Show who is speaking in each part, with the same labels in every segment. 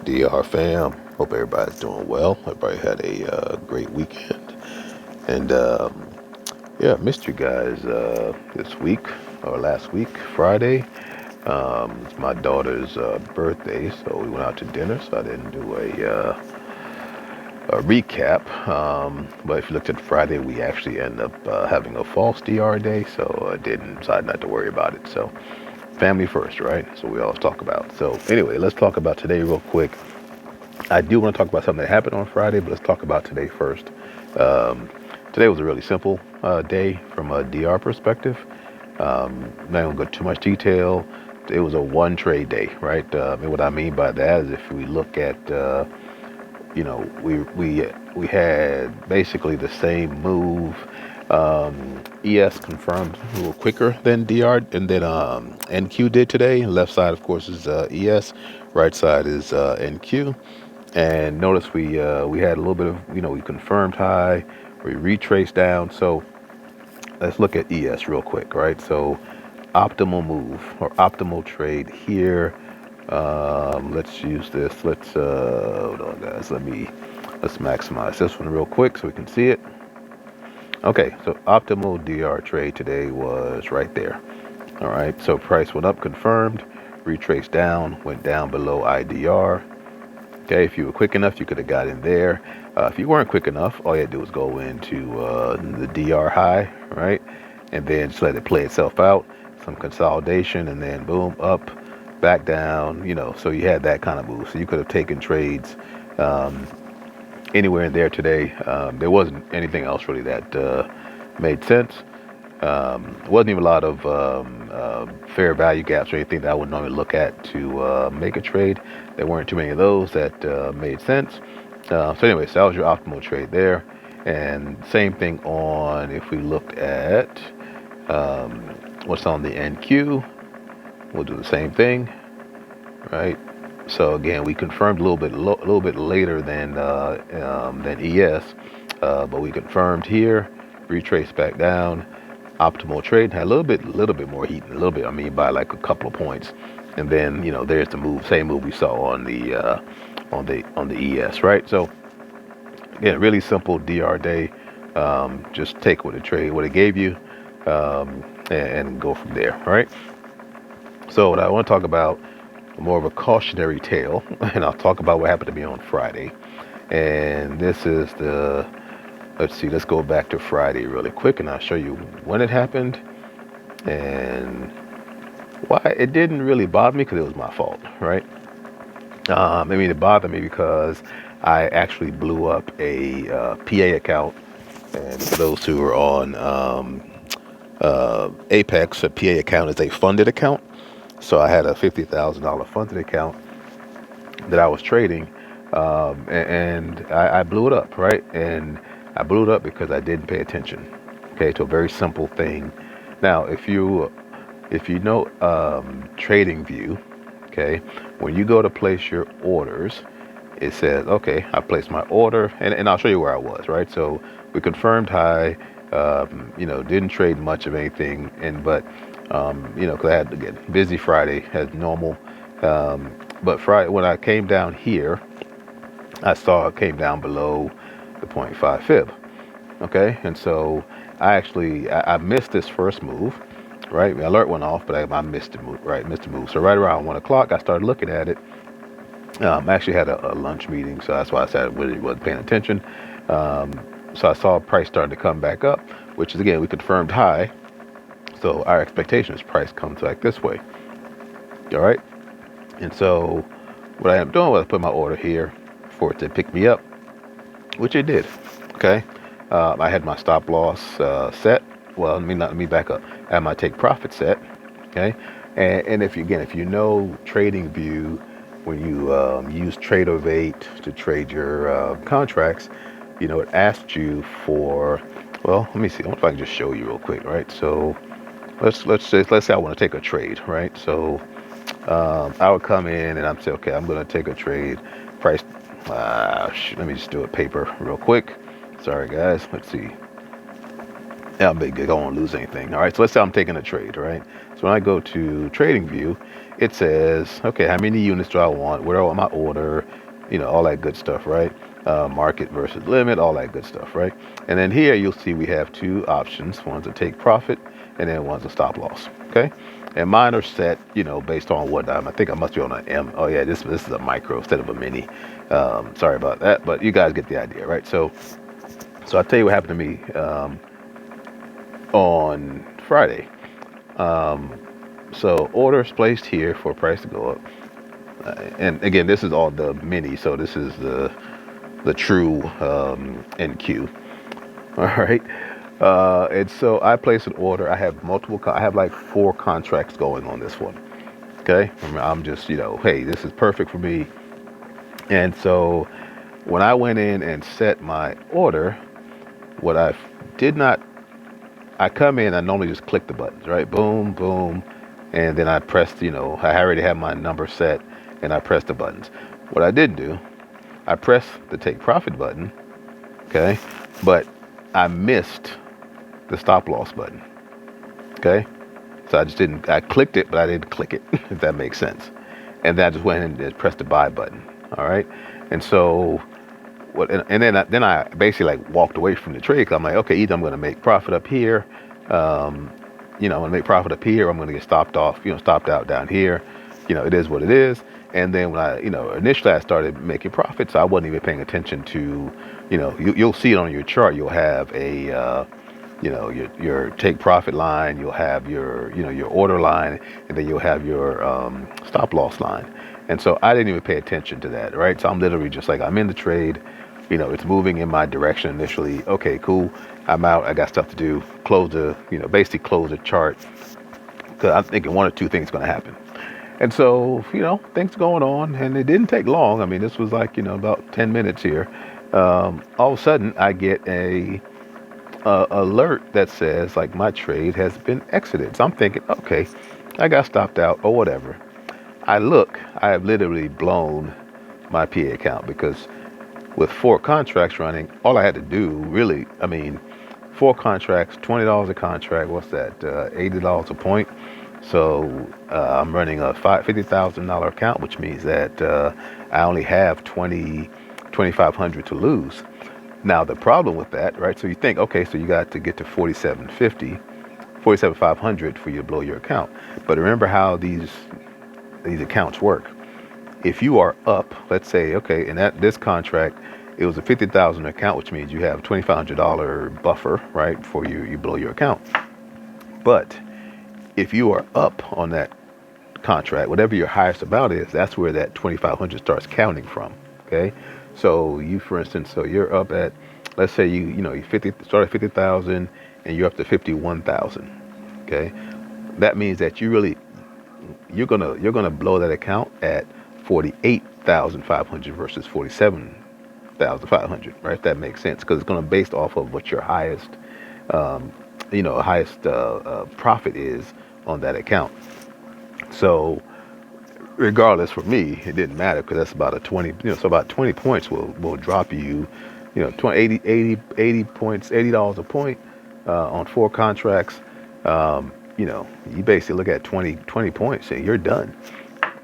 Speaker 1: DR fam? Hope everybody's doing well. Everybody had a great weekend. And yeah, missed you guys this week or last week, Friday. It's my daughter's birthday, so we went out to dinner, so I didn't do a recap. But if you looked at Friday, we actually ended up having a false DR day, so I didn't decide not to worry about it. So family first, right? So we always talk about. So anyway, let's talk about today real quick. I do want to talk about something that happened on Friday, but let's talk about today first. Um, Today was a really simple day from a DR perspective. Not gonna go too much detail. It was a one trade day, right? And what I mean by that is if we look at, we had basically the same move. ES confirmed a little quicker than DR, and then NQ did today. Left side, of course, is ES. Right side is NQ. And notice we had a little bit of, we confirmed high, we retraced down. So let's look at ES real quick, right? So optimal move or optimal trade here. Let's use this. Hold on, guys. Let's maximize this one real quick so we can see it. Okay, so optimal DR trade today was right there. All right, so price went up, confirmed, retraced down, went down below IDR. Okay, if you were quick enough, you could have got in there. If you weren't quick enough, all you had to do was go into the DR high, right? And then just let it play itself out, some consolidation, and then boom, up, back down, so you had that kind of move. So you could have taken trades um, anywhere in there today. There wasn't anything else really that made sense. Wasn't even a lot of fair value gaps or anything that I would normally look at to make a trade. There weren't too many of those that made sense. So anyway, so that was your optimal trade there. And same thing on if we looked at um, what's on the NQ, we'll do the same thing, right? So again, we confirmed a little bit later than ES, but we confirmed here, retraced back down, optimal trade had a little bit more heat, a little bit. I mean, by like a couple of points, and then there's the move, same move we saw on the ES, right? So again, really simple DR day. Just take what it gave you, and go from there, right? So what I want to talk about more of a cautionary tale, and I'll talk about what happened to me on Friday. And this is let's see, let's go back to Friday really quick, and I'll show you when it happened and why it didn't really bother me because it was my fault, right? I mean, it bothered me because I actually blew up a PA account, and for those who are on Apex, a PA account is a funded account. So I had a $50,000 funded account that I was trading, and I blew it up, right? And I blew it up because I didn't pay attention, okay, to a very simple thing. Now, if you know Trading View, okay, when you go to place your orders, it says, okay, I placed my order, and I'll show you where I was, right? So we confirmed high, didn't trade much of anything, because I had, again, busy Friday as normal. But Friday, when I came down here, I saw it came down below the .5 fib. Okay, and so I missed this first move, right? The alert went off, but I missed the move, right? Missed the move. So right around 1 o'clock, I started looking at it. I actually had a lunch meeting, so that's why I said I really wasn't paying attention. Um, so I saw price starting to come back up, which is, again, we confirmed high. So our expectation is price comes back this way. All right. And so what I am doing was put my order here for it to pick me up, which it did. Okay. I had my stop loss set. Well, let me back up. I had my take profit set. Okay. And if you know Trading View, when you use Trade-O-Vate to trade your contracts, it asked you for, well, let me see. I wonder if I can just show you real quick, right? So let's say I want to take a trade, right? So I would come in and I'm say, okay, I'm going to take a trade. Price. Let me just do it paper real quick. Sorry, guys. Let's see. Yeah, I'm big. I don't want to lose anything. All right. So let's say I'm taking a trade. Right. So when I go to Trading View, it says, okay, how many units do I want? Where do I want my order? All that good stuff, right? Market versus limit, all that good stuff, right? And then here you'll see we have two options. One's a take profit, and then one's a stop loss. Okay. And mine are set, based on what I think I must be on an M. Oh yeah, this is a micro instead of a mini. Sorry about that, but you guys get the idea, right? So I'll tell you what happened to me. On Friday. So orders placed here for price to go up. And again, this is all the mini, so this is the true NQ. All right. And so I place an order. I have I have like 4 contracts going on this one. Okay. I'm just, hey, this is perfect for me. And so when I went in and set my order, what I did not I come in, I normally just click the buttons, right? Boom, boom. And then I pressed, I already have my number set and I pressed the buttons. What I didn't do, I pressed the take profit button, okay? But I missed the stop loss button, okay? So I clicked it, but I didn't click it, if that makes sense. And then I just went and just pressed the buy button, all right? And so then I basically like walked away from the trade because I'm like, okay, either I'm going to make profit up here, I'm going to make profit up here, or I'm going to get stopped out down here. It is what it is. And then when initially I started making profits, I wasn't even paying attention to, you'll see it on your chart. You'll have a, your take profit line, you'll have your order line, and then you'll have your stop loss line. And so I didn't even pay attention to that, right? So I'm literally just like, I'm in the trade, it's moving in my direction initially. Okay, cool. I'm out. I got stuff to do. Basically close the chart because I'm thinking one or two things going to happen. And so, things going on, and it didn't take long. I mean, this was like, about 10 minutes here. All of a sudden, I get a alert that says like my trade has been exited. So I'm thinking, okay, I got stopped out or whatever. I have literally blown my PA account because with 4 contracts running, all I had to do really, 4 contracts, $20 a contract, what's that, $80 a point. So I'm running a $50,000 account, which means that I only have 2,500 to lose. Now the problem with that, right? So you think, okay, so you got to get to 47,500 for you to blow your account. But remember how these accounts work. If you are up, let's say, okay, in this contract, it was a 50,000 account, which means you have $2,500 buffer, right, before you blow your account. But if you are up on that contract, whatever your highest amount is, that's where that 2,500 starts counting from. Okay, so for instance, so you're up at, let's say you start at 50,000 and you're up to 51,000. Okay, that means that you're gonna blow that account at 48,500 versus 47,500, right? If that makes sense, because it's going to be based off of what your highest, profit is on that account. So regardless, for me, it didn't matter because that's about so about 20 points will drop you, 80 points, $80 a point on 4 contracts. You basically look at 20 points and you're done.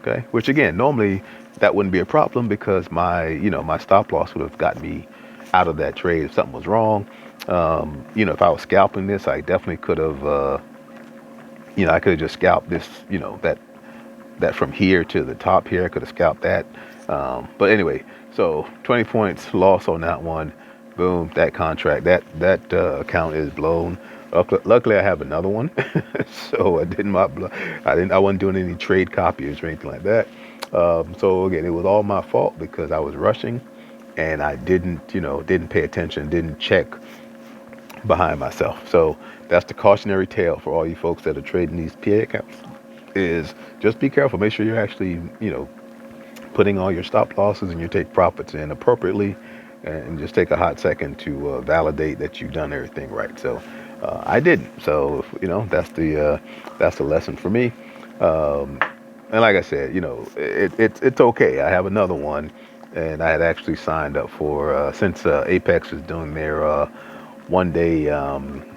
Speaker 1: Okay, which again, normally that wouldn't be a problem because my stop loss would have gotten me out of that trade if something was wrong. If I was scalping this, I definitely could have, I could have just scalped this, that from here to the top here, I could have scalped that. But anyway, so 20 points loss on that one. Boom, that contract, that account is blown. Luckily, I have another one, so I wasn't doing any trade copiers or anything like that. So again, it was all my fault because I was rushing, and I didn't pay attention, didn't check behind myself. So that's the cautionary tale for all you folks that are trading these PA accounts. Is just be careful. Make sure you're actually putting all your stop losses and your take profits in appropriately, and just take a hot second to validate that you've done everything right. So. I didn't. So, that's the lesson for me. And like I said, it's okay. I have another one, and I had actually signed up for, since Apex is doing their 1 day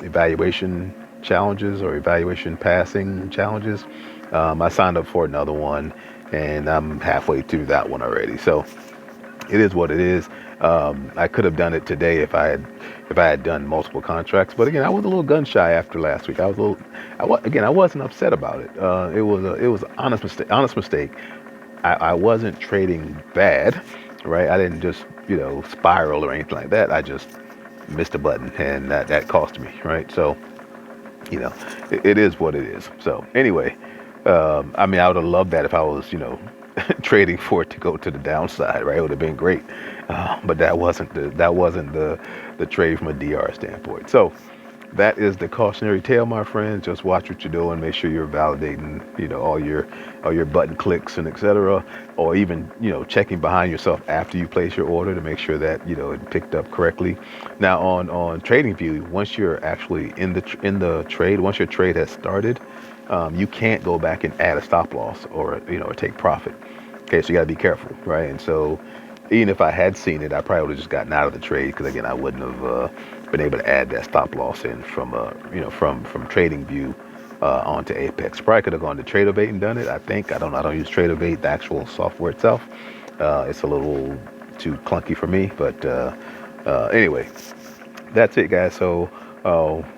Speaker 1: evaluation challenges or evaluation passing challenges. I signed up for another one, and I'm halfway through that one already. So it is what it is. I could have done it today if I had done multiple contracts, but again, I was a little gun shy after last week. I was a little, again, I wasn't upset about it. It was an honest mistake. Honest mistake. I wasn't trading bad, right? I didn't just spiral or anything like that. I just missed a button, and that cost me, right? So you know, it is what it is. So anyway, I mean, I would have loved that if I was, trading for it to go to the downside, right? It would have been great, but that wasn't the trade from a DR standpoint. So that is the cautionary tale, my friends. Just watch what you're doing. Make sure you're validating, all your button clicks and etc. Or even, checking behind yourself after you place your order to make sure that it picked up correctly. Now on TradingView, once you're actually in the trade, once your trade has started, you can't go back and add a stop loss or take profit. Okay, so you got to be careful, right? And so even if I had seen it, I probably would have just gotten out of the trade because again, I wouldn't have been able to add that stop loss in from from TradingView onto Apex. Probably could have gone to TradeOvate and done it. I don't know. I don't use TradeOvate, the actual software itself. It's a little too clunky for me, but anyway, that's it, guys. So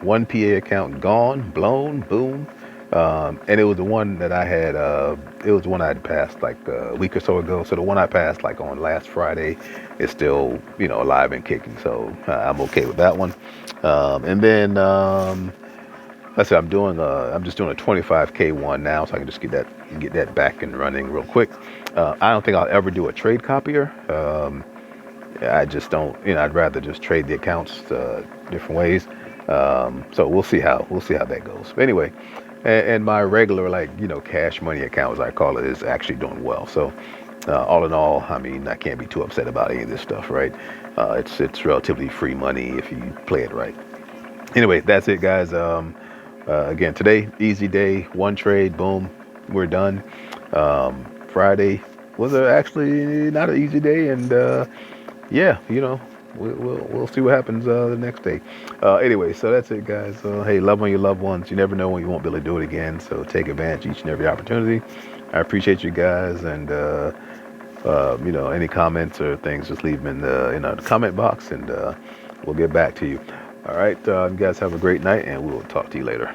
Speaker 1: one PA account gone, blown, boom. And it was the one that I had. It was the one I had passed like a week or so ago. So the one I passed like on last Friday is still, alive and kicking. So I'm okay with that one. And then I said I'm just doing a 25K one now, so I can just get that back and running real quick. I don't think I'll ever do a trade copier. I just don't. I'd rather just trade the accounts different ways. So we'll see how that goes. But anyway, and my regular cash money account, as I call it, is actually doing well. So all in all, I mean, I can't be too upset about any of this stuff, right? It's relatively free money if you play it right. Anyway, that's it, guys. Again, today, easy day, one trade, boom, we're done. Friday was actually not an easy day, and yeah, we'll see what happens the next day. Anyway, so that's it, guys. Hey, love on your loved ones. You never know when you won't be able to do it again, so take advantage each and every opportunity. I appreciate you guys, and any comments or things, just leave them in the comment box, and we'll get back to you. All right, you guys have a great night, and we'll talk to you later.